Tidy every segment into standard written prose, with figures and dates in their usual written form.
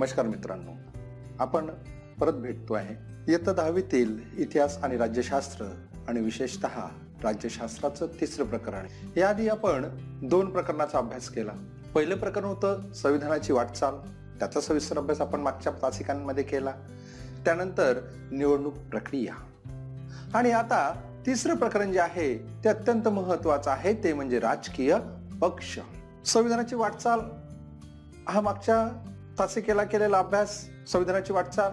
नमस्कार मित्रांनो, आपण परत भेटतो आहे. इयत्ता 10वीतील इतिहास आणि राज्यशास्त्र आणि विशेषतः राज्यशास्त्राचं तिसरं प्रकरण. याआधी आपण 2 प्रकरणाचा अभ्यास केला. पहिलं प्रकरण होतं संविधानाची वाटचाल. त्याचा सविस्तर अभ्यास आपण मागच्या तासिकांमध्ये केला. त्यानंतर निवडणूक प्रक्रिया आणि आता तिसरं प्रकरण जे आहे ते अत्यंत महत्वाचं आहे, ते म्हणजे राजकीय पक्ष. संविधानाची वाटचाल हा मागच्या तासिकेला केलेला अभ्यास. संविधानाची वाटचाल,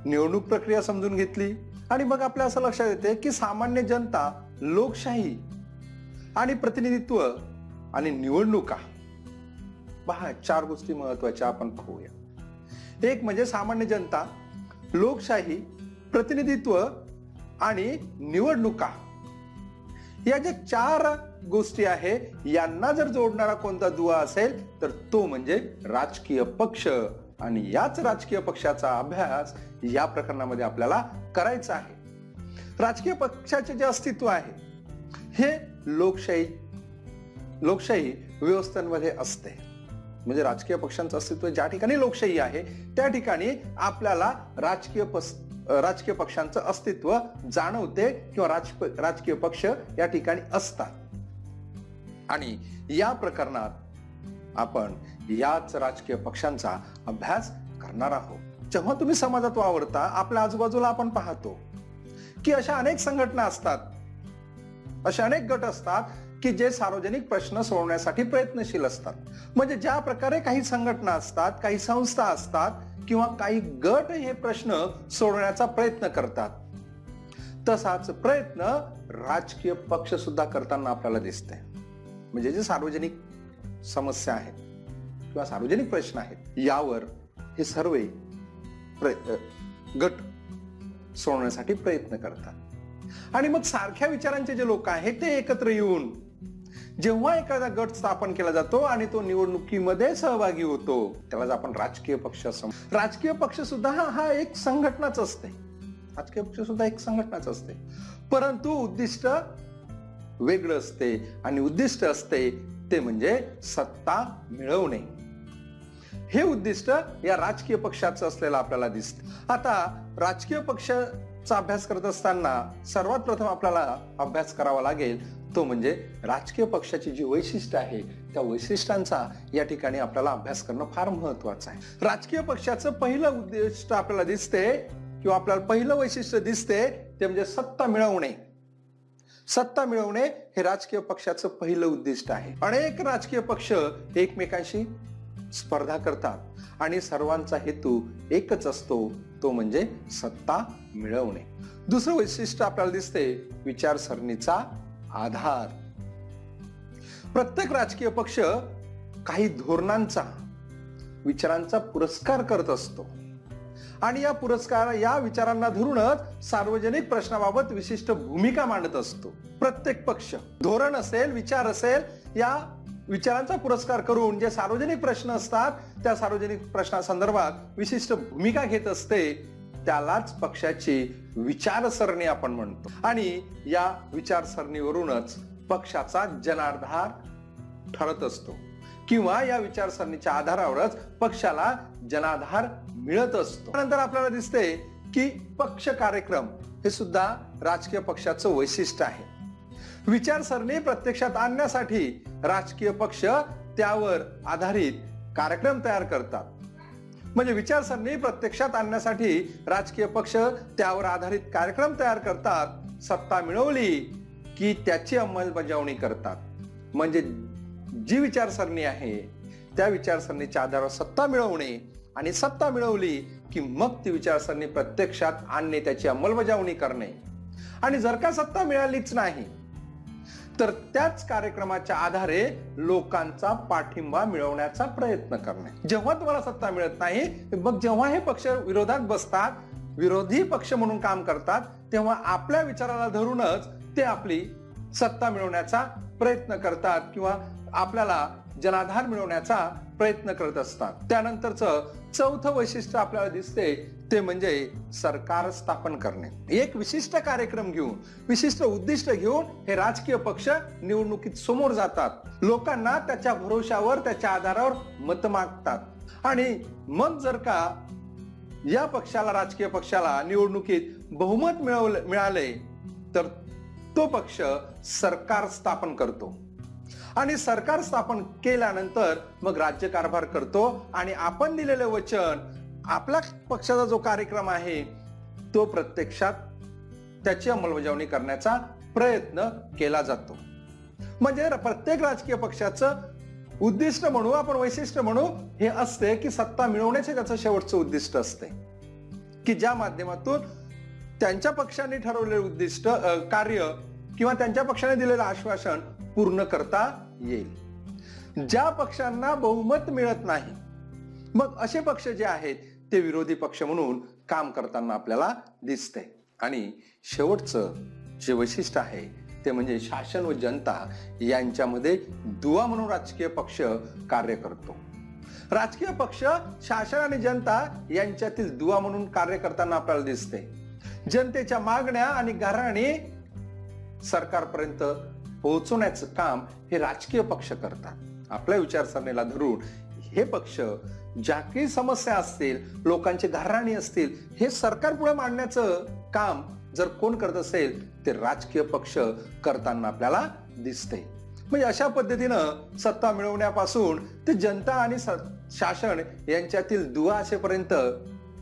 निवडणूक प्रक्रिया समजून घेतली आणि मग आपल्या असं लक्षात येते की सामान्य जनता, लोकशाही आणि प्रतिनिधित्व आणि निवडणुका, पहा 4 गोष्टी महत्वाच्या आपण पाहूया. एक म्हणजे सामान्य जनता, लोकशाही, प्रतिनिधित्व आणि निवडणुका. या ज्या 4 गोष्टी आहे यांना जर जोडणारा कोणता दुवा असेल तर तो म्हणजे राजकीय पक्ष. आणि याच राजकीय पक्षाचा अभ्यास या प्रकरणामध्ये आपल्याला करायचा आहे. राजकीय पक्षाचे जे अस्तित्व आहे हे लोकशाही व्यवस्थांमध्ये असते. म्हणजे राजकीय पक्षांचं अस्तित्व ज्या ठिकाणी लोकशाही आहे त्या ठिकाणी आपल्याला राजकीय पक्षांचं अस्तित्व जाणवते किंवा राजकीय पक्ष या ठिकाणी असतात. आणि या प्रकरणात आपण याच राजकीय पक्षांचा अभ्यास करणार आहोत. जेव्हा तुम्ही समाजात वावरता, आपल्या आजूबाजूला आपण पाहतो की अशा अनेक संघटना असतात, असे अनेक गट असतात की जे सार्वजनिक प्रश्न सोडवण्यासाठी प्रयत्नशील असतात. म्हणजे ज्या प्रकारे काही संघटना असतात, काही संस्था असतात किंवा काही गट हे प्रश्न सोडवण्याचा प्रयत्न करतात, तसाच प्रयत्न राजकीय पक्ष सुद्धा करताना आपल्याला दिसते. म्हणजे जे सार्वजनिक समस्या आहेत किंवा सार्वजनिक प्रश्न आहेत यावर हे सर्व गट सोडवण्यासाठी प्रयत्न करतात. आणि मग सारख्या विचारांचे जे लोक आहेत ते एकत्र येऊन जेव्हा एखादा गट स्थापन केला जातो आणि तो निवडणुकीमध्ये सहभागी होतो, त्यालाच आपण राजकीय पक्ष असं. राजकीय पक्ष सुद्धा हा एक संघटनाच असते. राजकीय पक्ष सुद्धा एक संघटनाच असते, परंतु उद्दिष्ट वेगळं असते. आणि उद्दिष्ट असते ते म्हणजे सत्ता मिळवणे. हे उद्दिष्ट या राजकीय पक्षाचं असलेलं आपल्याला दिसतं. आता राजकीय पक्षाचा अभ्यास करत असताना सर्वात प्रथम आपल्याला अभ्यास करावा लागेल तो म्हणजे राजकीय पक्षाची जी वैशिष्ट्य आहे त्या वैशिष्ट्यांचा या ठिकाणी आपल्याला अभ्यास करणं फार महत्वाचं आहे. राजकीय पक्षाचं पहिलं उद्दिष्ट आपल्याला दिसते किंवा आपल्याला पहिलं वैशिष्ट्य दिसते ते म्हणजे सत्ता मिळवणे. सत्ता मिळवणे हे राजकीय पक्षाचं पहिलं उद्दिष्ट आहे. अनेक राजकीय पक्ष एकमेकांशी स्पर्धा करतात आणि सर्वांचा हेतू एकच असतो, तो म्हणजे सत्ता मिळवणे. दुसरं वैशिष्ट्य आपल्याला दिसते विचारसरणीचा आधार. प्रत्येक राजकीय पक्ष काही धोरणांचा, विचारांचा पुरस्कार करत असतो आणि या विचारांना धरूनच सार्वजनिक प्रश्नाबाबत विशिष्ट भूमिका मांडत असतो. प्रत्येक पक्ष धोरण असेल, विचार असेल, या विचारांचा पुरस्कार करून जे सार्वजनिक प्रश्न असतात त्या सार्वजनिक प्रश्नासंदर्भात विशिष्ट भूमिका घेत असते. त्यालाच पक्षाची विचारसरणी आपण म्हणतो. आणि या विचारसरणीवरूनच पक्षाचा जनाधार ठरत असतो किंवा या विचारसरणीच्या आधारावरच पक्षाला जनाधार मिळत असतो. त्यानंतर आपल्याला दिसते की पक्ष कार्यक्रम हे सुद्धा राजकीय पक्षाचं वैशिष्ट्य आहे. विचारसरणी प्रत्यक्षात आणण्यासाठी राजकीय पक्ष त्यावर आधारित कार्यक्रम तयार करतात. म्हणजे विचारसरणी प्रत्यक्षात आणण्यासाठी राजकीय पक्ष त्यावर आधारित कार्यक्रम तयार करतात. सत्ता मिळवली की त्याची अंमलबजावणी करतात. म्हणजे जी विचारसरणी आहे त्या विचारसरणीच्या आधारावर सत्ता मिळवणे आणि सत्ता मिळवली की मग ती विचारसरणी प्रत्यक्षात आणणे, त्याची अंमलबजावणी करणे. आणि जर का सत्ता मिळालीच नाही तर त्याच कार्यक्रमाच्या आधारे लोकांचा पाठिंबा मिळवण्याचा प्रयत्न करणे. जेव्हा तुम्हाला सत्ता मिळत नाही, मग जेव्हा हे पक्ष विरोधात बसतात, विरोधी पक्ष म्हणून काम करतात, तेव्हा आपल्या विचाराला धरूनच ते आपली सत्ता मिळवण्याचा प्रयत्न करतात किंवा आपल्याला जनाधार मिळवण्याचा प्रयत्न करत असतात. त्यानंतरचं चौथं वैशिष्ट्य आपल्याला दिसते ते म्हणजे सरकार स्थापन करणे. एक विशिष्ट कार्यक्रम घेऊन, विशिष्ट उद्दिष्ट घेऊन हे राजकीय पक्ष निवडणुकीत समोर जातात. लोकांना त्याच्या भरोशावर, त्याच्या आधारावर मत मागतात. आणि मग जर का या पक्षाला, राजकीय पक्षाला निवडणुकीत बहुमत मिळाले तर तो पक्ष सरकार स्थापन करतो आणि सरकार स्थापन केल्यानंतर मग राज्यकारभार करतो आणि आपण दिलेले वचन, आपल्या पक्षाचा जो कार्यक्रम आहे तो प्रत्यक्षात त्याची अंमलबजावणी करण्याचा प्रयत्न केला जातो. म्हणजे प्रत्येक राजकीय पक्षाचं उद्दिष्ट म्हणू, आपण वैशिष्ट्य म्हणू, हे असते की सत्ता मिळवण्याचे त्याचं शेवटचं उद्दिष्ट असते की ज्या माध्यमातून त्यांच्या पक्षाने ठरवलेले उद्दिष्ट, कार्य किंवा त्यांच्या पक्षाने दिलेलं आश्वासन पूर्ण करता येईल. ज्या पक्षांना बहुमत मिळत नाही मग असे पक्ष जे आहेत ते विरोधी पक्ष म्हणून काम करताना आपल्याला दिसते. आणि शेवटचं जे वैशिष्ट्य आहे ते म्हणजे शासन व जनता यांच्यामध्ये दुवा म्हणून राजकीय पक्ष कार्य करतो. राजकीय पक्ष शासन आणि जनता यांच्यातील दुवा म्हणून कार्य करताना आपल्याला दिसते. जनतेच्या मागण्या आणि गाऱ्हाणी सरकारपर्यंत पोहोचवण्याचं काम हे राजकीय पक्ष करतात. आपल्या विचारसरणीला धरून हे पक्ष ज्या काही समस्या असतील, लोकांची गाऱ्हाणी असतील, हे सरकार पुढे मांडण्याचं काम जर कोण करत असेल ते राजकीय पक्ष करताना आपल्याला दिसते. म्हणजे अशा पद्धतीनं सत्ता मिळवण्यापासून ते जनता आणि शासन यांच्यातील दुवा असेपर्यंत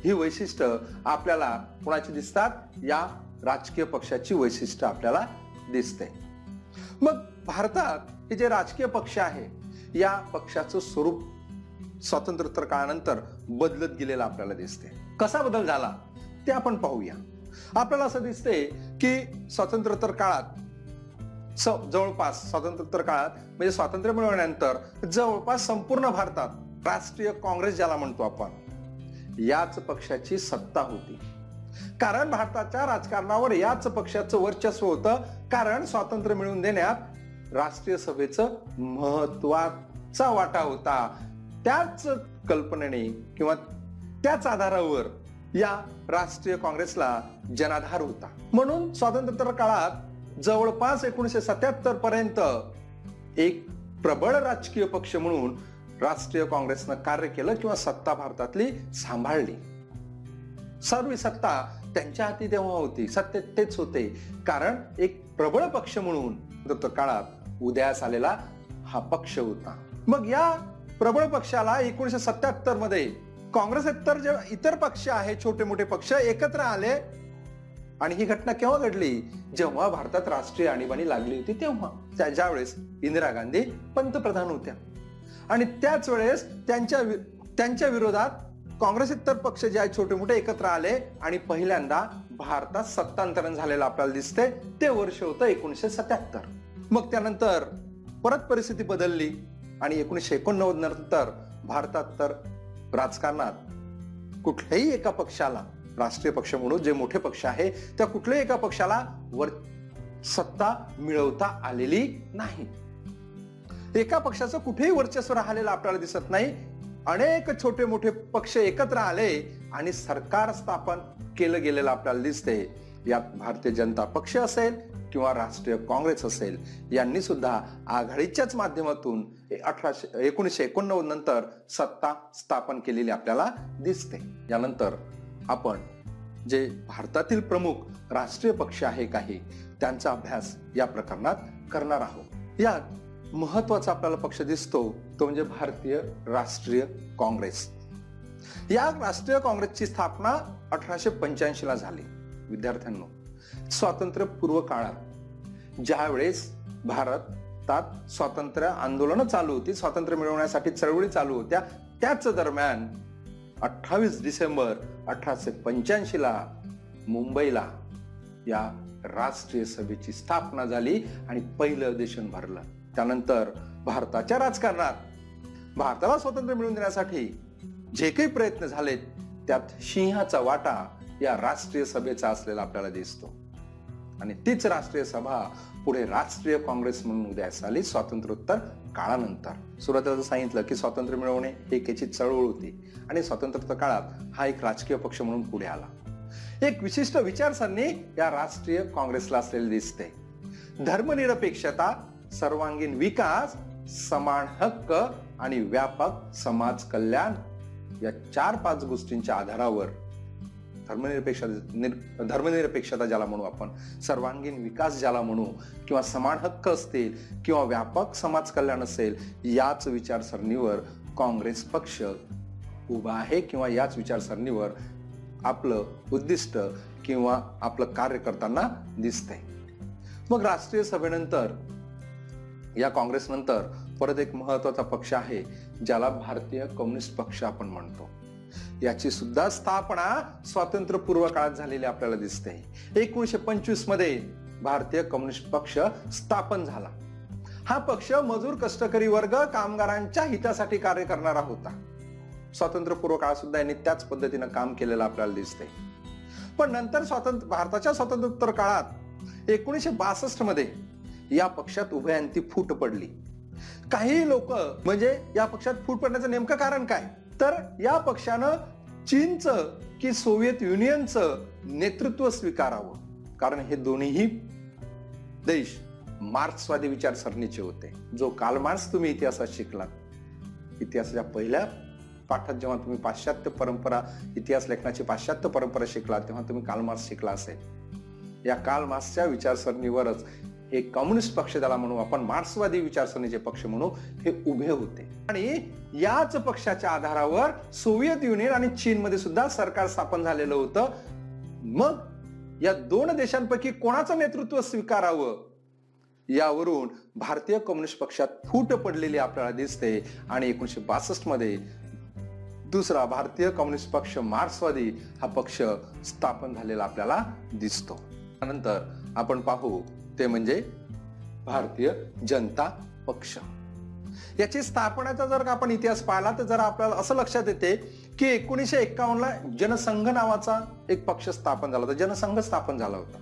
ही वैशिष्ट्य आपल्याला कोणाची दिसतात? या राजकीय पक्षाची वैशिष्ट्य आपल्याला दिसते. मग भारतात हे जे राजकीय पक्ष आहे या पक्षाचं स्वरूप स्वातंत्र्योत्तर काळानंतर बदलत गेलेलं आपल्याला दिसते. कसा बदल झाला ते आपण पाहूया. आपल्याला असं दिसते की स्वातंत्र्योत्तर काळात जवळपास स्वातंत्र्योत्तर काळात म्हणजे स्वातंत्र्य मिळवल्यानंतर जवळपास संपूर्ण भारतात राष्ट्रीय काँग्रेस ज्याला म्हणतो आपण, याच पक्षाची सत्ता होती. कारण भारताच्या राजकारणावर याच पक्षाचं वर्चस्व होतं. कारण स्वातंत्र्य मिळवून देण्यात राष्ट्रीय सभेचं महत्वाचा वाटा होता. त्याच कल्पनेने किंवा त्याच आधारावर या राष्ट्रीय काँग्रेसला जनाधार होता. म्हणून स्वातंत्र्योत्तर काळात जवळपास 1977 पर्यंत एक प्रबळ राजकीय पक्ष म्हणून राष्ट्रीय काँग्रेसनं कार्य केलं किंवा सत्ता भारतातली सांभाळली. सर्व सत्ता त्यांच्या हाती तेव्हा होती, सत्तेत तेच होते. कारण एक प्रबळ पक्ष म्हणून स्वातंत्र्य काळात उदयास आलेला हा पक्ष होता. मग या प्रबळ पक्षाला 1977 मध्ये काँग्रेसेतर जे इतर पक्ष आहेत, छोटे मोठे पक्ष एकत्र आले. आणि ही घटना केव्हा घडली? जेव्हा भारतात राष्ट्रीय आणीबाणी लागली होती तेव्हा. ज्यावेळेस इंदिरा गांधी पंतप्रधान होत्या आणि त्याच वेळेस त्यांच्या विरोधात काँग्रेसेतर पक्ष जे आहेत छोटे मोठे एकत्र आले आणि पहिल्यांदा भारतात सत्तांतरण झालेलं आपल्याला दिसते. ते वर्ष होतं 1977. मग त्यानंतर परत परिस्थिती बदलली आणि 1989 नंतर भारतात तर राजकारणात कुठल्याही एका पक्षाला, राष्ट्रीय पक्ष म्हणून जे मोठे पक्ष आहे त्या कुठल्याही एका पक्षाला सत्ता मिळवता आलेली नाही. एका पक्षाचं कुठेही वर्चस्व राहिलेलं आपल्याला दिसत नाही. अनेक छोटे मोठे पक्ष एकत्र आले आणि सरकार स्थापन केलं गेलेलं आपल्याला दिसते. यात भारतीय जनता पक्ष असेल किंवा राष्ट्रीय काँग्रेस असेल, यांनी सुद्धा आघाडीच्याच माध्यमातून 1989 नंतर सत्ता स्थापन केलेली आपल्याला दिसते. यानंतर आपण जे भारतातील प्रमुख राष्ट्रीय पक्ष आहे काही त्यांचा अभ्यास या प्रकरणात करणार आहोत. यात महत्वाचा आपल्याला पक्ष दिसतो तो म्हणजे भारतीय राष्ट्रीय काँग्रेस. या राष्ट्रीय काँग्रेसची स्थापना 1885 ला झाली. विद्यार्थ्यांनो, स्वातंत्र्यपूर्व काळात ज्या वेळेस भारतात स्वातंत्र्य आंदोलन चालू होती, स्वातंत्र्य मिळवण्यासाठी चळवळी चालू होत्या, त्याच दरम्यान 28 डिसेंबर 1885 ला मुंबईला या राष्ट्रीय सभेची स्थापना झाली आणि पहिलं अधिवेशन भरलं. त्यानंतर भारताच्या राजकारणात भारताला स्वातंत्र्य मिळवून देण्यासाठी जे काही प्रयत्न झालेत त्यात सिंहाचा वाटा या राष्ट्रीय सभेचा असलेला आपल्याला दिसतो. आणि तीच राष्ट्रीय सभा पुढे राष्ट्रीय काँग्रेस म्हणून उदयास आली स्वातंत्र्योत्तर काळानंतर. सुरुवातीला सांगितलं की स्वातंत्र्य मिळवणे ही एक चळवळ होती आणि स्वातंत्र्योत्तर काळात हा एक राजकीय पक्ष म्हणून पुढे आला. एक विशिष्ट विचारसरणी या राष्ट्रीय काँग्रेसला असलेली दिसते. धर्मनिरपेक्षता, सर्वांगीण विकास, समान हक्क आणि व्यापक समाज कल्याण या 4-5 गोष्टींच्या आधारावर धर्मनिरपेक्षता ज्याला म्हणू आपण, सर्वांगीण विकास ज्याला म्हणू, किंवा समान हक्क असतील किंवा व्यापक समाज कल्याण असेल, याच विचारसरणीवर काँग्रेस पक्ष उभा आहे किंवा याच विचारसरणीवर आपलं उद्दिष्ट किंवा आपलं कार्य करताना दिसतंय. मग राष्ट्रीय सभेनंतर, या काँग्रेस नंतर परत एक महत्वाचा पक्ष आहे ज्याला भारतीय कम्युनिस्ट पक्ष आपण म्हणतो. याची सुद्धा स्थापना स्वातंत्र्यपूर्व काळात झालेली आपल्याला दिसते. 1925 मध्ये भारतीय कम्युनिस्ट पक्ष स्थापन झाला. हा पक्ष मजूर, कष्टकरी वर्ग, कामगारांच्या हितासाठी कार्य करणारा होता. स्वातंत्र्यपूर्व काळात सुद्धा यांनी त्याच पद्धतीनं काम केलेलं आपल्याला दिसते. पण नंतर भारताच्या स्वातंत्र्योत्तर काळात 1962 मध्ये या पक्षात उभयंती फूट पडली. काही लोक म्हणजे या पक्षात फूट पडण्याचं नेमकं कारण काय, तर या पक्षानं चीनचं की सोव्हिएत युनियनचं नेतृत्व स्वीकारावं. कारण हे दोन्हीही देश मार्क्सवादी विचारसरणीचे होते. जो कार्ल मार्क्स तुम्ही इतिहासात शिकलात, इतिहासाच्या पहिल्या पाठात जेव्हा तुम्ही पाश्चात्य परंपरा, इतिहास लेखनाची पाश्चात्य परंपरा शिकला, तेव्हा तुम्ही कार्ल मार्क्स शिकला असेल. या कार्ल मार्क्सच्या विचारसरणीवरच हे कम्युनिस्ट पक्ष ज्याला म्हणू आपण, मार्क्सवादी विचारसरणीचे पक्ष म्हणू, हे उभे होते. आणि याच पक्षाच्या आधारावर सोव्हिएत युनियन आणि चीन मध्ये सुद्धा सरकार स्थापन झालेलं होतं. मग या दोन देशांपैकी कोणाचं नेतृत्व स्वीकारावं यावरून भारतीय कम्युनिस्ट पक्षात फूट पडलेली आपल्याला दिसते. आणि 1962 मध्ये दुसरा भारतीय कम्युनिस्ट पक्ष, मार्क्सवादी हा पक्ष स्थापन झालेला आपल्याला दिसतो. त्यानंतर आपण पाहू ते म्हणजे भारतीय जनता पक्ष. याची स्थापनेचा जर आपण इतिहास पाहिला तर जरा आपल्याला असं लक्षात येते की 1951 ला जनसंघ नावाचा एक पक्ष स्थापन झाला होता, जनसंघ स्थापन झाला होता.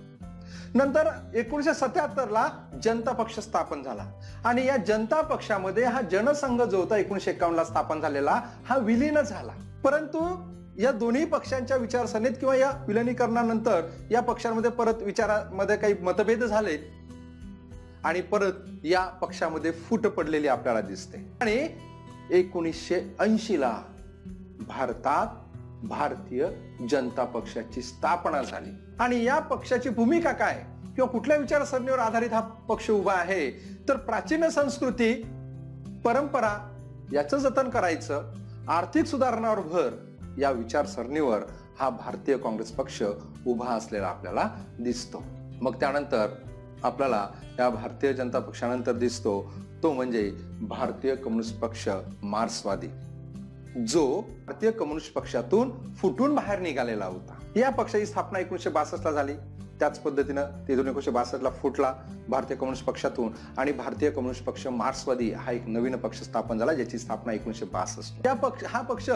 नंतर 1977 ला जनता पक्ष स्थापन झाला. आणि या जनता पक्षामध्ये हा जनसंघ जो होता 1951 ला स्थापन झालेला, हा विलीन झाला. परंतु या दोन्ही पक्षांच्या विचारसरणीत किंवा या विलिनीकरणानंतर या पक्षांमध्ये परत विचारामध्ये काही मतभेद झाले आणि परत या पक्षामध्ये फूट पडलेली आपल्याला दिसते. आणि 1980 ला भारतात भारतीय जनता पक्षाची स्थापना झाली. आणि या पक्षाची भूमिका काय किंवा कुठल्या विचारसरणीवर आधारित हा पक्ष उभा आहे, तर प्राचीन संस्कृती, परंपरा याचं जतन करायचं, आर्थिक सुधारणावर भर, या विचारसरणीवर हा भारतीय काँग्रेस पक्ष उभा असलेला आपल्याला दिसतो. मग त्यानंतर आपल्याला या भारतीय जनता पक्षानंतर दिसतो तो म्हणजे भारतीय कम्युनिस्ट पक्ष मार्क्सवादी, जो भारतीय कम्युनिस्ट पक्षातून फुटून बाहेर निघालेला होता. या पक्षाची स्थापना 1962 ला झाली. त्याच पद्धतीनं ते 1962 ला फुटला भारतीय कम्युनिस्ट पक्षातून आणि भारतीय कम्युनिस्ट पक्ष मार्क्सवादी हा एक नवीन पक्ष स्थापन झाला, ज्याची स्थापना 1962. हा पक्ष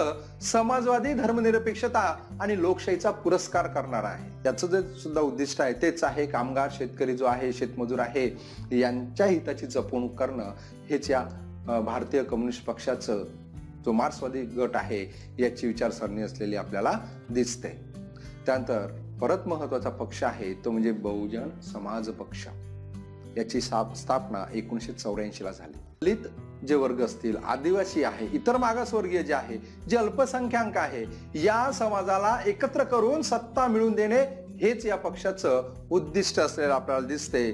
समाजवादी, धर्मनिरपेक्षता आणि लोकशाहीचा पुरस्कार करणारा आहे. त्याचं जे सुद्धा उद्दिष्ट आहे तेच आहे कामगार, शेतकरी जो आहे, शेतमजूर आहे, यांच्या हिताची जपणूक करणं, हेच या भारतीय कम्युनिस्ट पक्षाचं जो मार्क्सवादी गट आहे याची विचारसरणी असलेली आपल्याला दिसते. त्यानंतर परत महत्वाचा पक्ष आहे तो म्हणजे बहुजन समाज पक्ष. याची स्थापना 1984 ला झाली. दलित जे वर्ग असतील, आदिवासी आहे, इतर मागासवर्गीय जे आहे, जे अल्पसंख्याक आहे, या समाजाला एकत्र करून सत्ता मिळवून देणे हेच या पक्षाचं उद्दिष्ट असलेलं आपल्याला दिसते,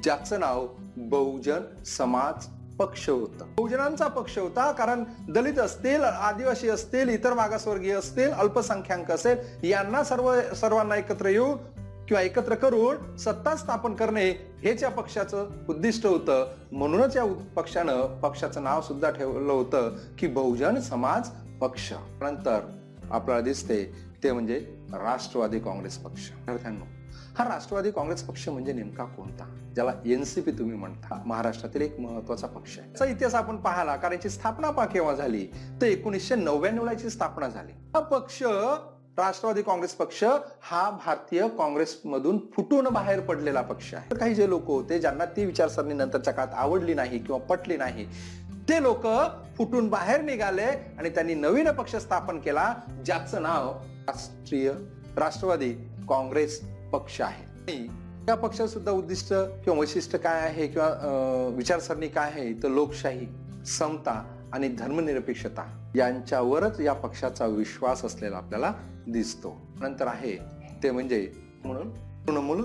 ज्याचं नाव बहुजन समाज पक्ष होता. बहुजनांचा पक्ष होता कारण दलित असतील, आदिवासी असतील, इतर मागासवर्गीय असतील, अल्पसंख्याक असेल, यांना सर्वांना एकत्र येऊन किंवा एकत्र करून सत्ता स्थापन करणे हेच या पक्षाचं उद्दिष्ट होतं. म्हणूनच या पक्षाचं नाव सुद्धा ठेवलं होतं की बहुजन समाज पक्ष. नंतर आपल्याला दिसते ते म्हणजे राष्ट्रवादी काँग्रेस पक्ष. हा राष्ट्रवादी काँग्रेस पक्ष म्हणजे नेमका कोणता, ज्याला एनसीपी तुम्ही म्हणता, महाराष्ट्रातील एक महत्वाचा पक्ष आहे. याचा इतिहास आपण पाहिला कारण याची स्थापना केव्हा झाली तर 1999 ला याची स्थापना झाली. हा पक्ष, राष्ट्रवादी काँग्रेस पक्ष, हा भारतीय काँग्रेस मधून फुटून बाहेर पडलेला पक्ष आहे. काही जे लोक होते ज्यांना ती विचारसरणी नंतरच्या काळात आवडली नाही किंवा पटली नाही, ते लोक फुटून बाहेर निघाले आणि त्यांनी नवीन पक्ष स्थापन केला, ज्याचं नाव राष्ट्रवादी काँग्रेस पक्ष आहे. या पक्षाचं सुद्धा उद्दिष्ट किंवा वैशिष्ट्य काय आहे किंवा विचारसरणी काय आहे तर लोकशाही, समता आणि धर्मनिरपेक्षता यांच्यावरच या पक्षाचा विश्वास असलेला आपल्याला दिसतो. नंतर आहे ते म्हणजे म्हणून तृणमूल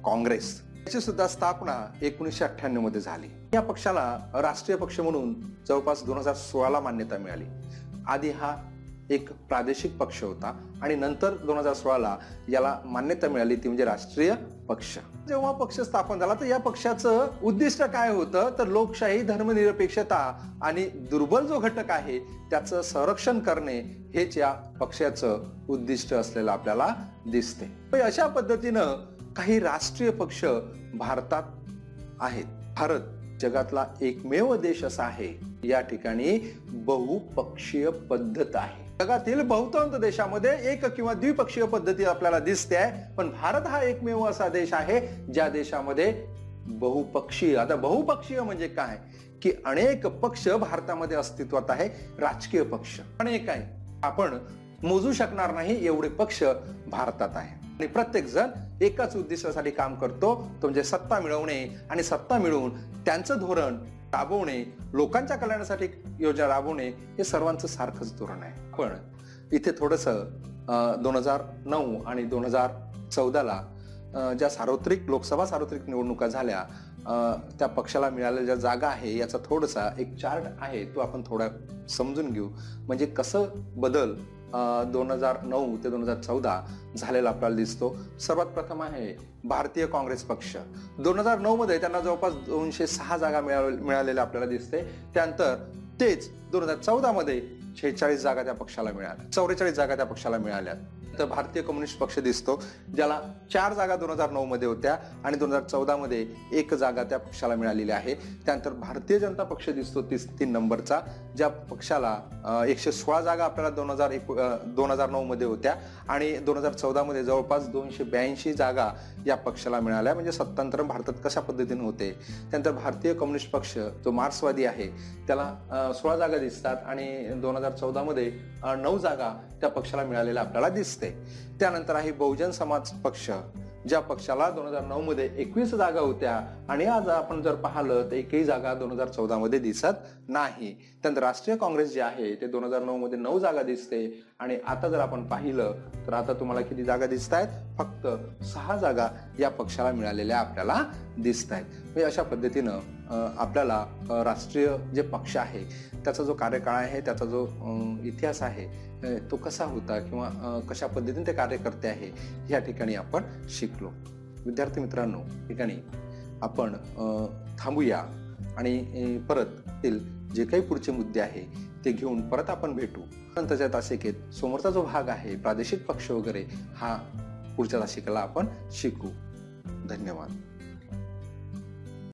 काँग्रेस. याची सुद्धा स्थापना 1998 मध्ये झाली. या पक्षाला राष्ट्रीय पक्ष म्हणून जवळपास 2016 मान्यता मिळाली. आधी हा एक प्रादेशिक पक्ष होता आणि नंतर 2016 याला मान्यता मिळाली, ती म्हणजे राष्ट्रीय पक्ष. जेव्हा पक्ष स्थापन झाला तर या पक्षाचं उद्दिष्ट काय होतं तर लोकशाही, धर्मनिरपेक्षता आणि दुर्बल जो घटक आहे त्याचं संरक्षण करणे हेच या पक्षाचं उद्दिष्ट असलेलं आपल्याला दिसते. अशा पद्धतीनं काही राष्ट्रीय पक्ष भारतात आहेत. भारत जगातला एकमेव देश असा आहे या ठिकाणी बहुपक्षीय पद्धत आहे. जगातील बहुतांश देशामध्ये एक किंवा द्विपक्षीय पद्धती आपल्याला दिसते आहे, पण भारत हा एकमेव असा देश आहे ज्या देशामध्ये बहुपक्षीय. आता बहुपक्षीय म्हणजे काय की अनेक पक्ष भारतामध्ये अस्तित्वात आहे. राजकीय पक्ष अनेक आहे, आपण मोजू शकणार नाही एवढे पक्ष भारतात आहे आणि प्रत्येक जण एकाच उद्देशासाठी काम करतो, तो म्हणजे सत्ता मिळवणे आणि सत्ता मिळवून त्यांचं धोरण राबवणे, लोकांच्या कल्याणासाठी योजना राबवणे हे सर्वांचं सारखंच धोरण आहे. पण इथे थोडंसं 2009 आणि 2014ला ज्या लोकसभा सार्वत्रिक निवडणुका झाल्या त्या पक्षाला मिळालेल्या ज्या जागा आहे याचा थोडासा एक चार्ट आहे, तो आपण थोडा समजून घेऊ. म्हणजे कसं बदल 2009 ते 2014 झालेला आपल्याला दिसतो. सर्वात प्रथम आहे भारतीय काँग्रेस पक्ष. 2009 मध्ये त्यांना जवळपास 206 जागा मिळालेल्या आपल्याला दिसते. त्यानंतर तेच 2014 मध्ये 46 जागा त्या पक्षाला मिळाल्या, 44 जागा त्या पक्षाला मिळाल्या. तर भारतीय कम्युनिस्ट पक्ष दिसतो ज्याला 4 जागा 2009 मध्ये होत्या आणि 2014 मध्ये 1 जागा त्या पक्षाला मिळालेली आहे. त्यानंतर भारतीय जनता पक्ष दिसतो 3 नंबरचा, ज्या पक्षाला 116 जागा आपल्याला 2009 मध्ये होत्या आणि 2014 मध्ये जवळपास 282 जागा या पक्षाला मिळाल्या. म्हणजे सत्तांतर भारतात कशा पद्धतीने होते. त्यानंतर भारतीय कम्युनिस्ट पक्ष जो मार्क्सवादी आहे त्याला 16 जागा दिसतात आणि 2014 मध्ये 9 जागा त्या पक्षाला मिळालेल्या आपल्याला दिसते. त्यानंतर आहे बहुजन समाज पक्ष, ज्या पक्षाला 2009 मध्ये 21 जागा होत्या आणि आज आपण जर पाहिलं तर एकही जागा 2014 मध्ये दिसत नाही. त्यानंतर राष्ट्रीय काँग्रेस जे आहे ते 2009 मध्ये 9 जागा दिसते आणि आता जर आपण पाहिलं तर आता तुम्हाला किती जागा दिसत आहेत, फक्त 6 जागा या पक्षाला मिळालेल्या आपल्याला दिसत आहेत. म्हणजे अशा पद्धतीनं आपल्याला राष्ट्रीय जे पक्ष आहे त्याचा जो कार्यकाळ आहे, त्याचा जो इतिहास आहे तो कसा होता किंवा कशा पद्धतीने ते कार्य करते आहे या ठिकाणी आपण शिकलो. विद्यार्थी मित्रांनो, ठिकाणी आपण थांबूया आणि परत जे काही पुढचे मुद्दे आहे ते घेऊन परत आपण भेटू. नंतरच्या तासिकेत समोरचा जो भाग आहे प्रादेशिक पक्ष वगैरे हा पुढच्या तासिकेला आपण शिकू. धन्यवाद.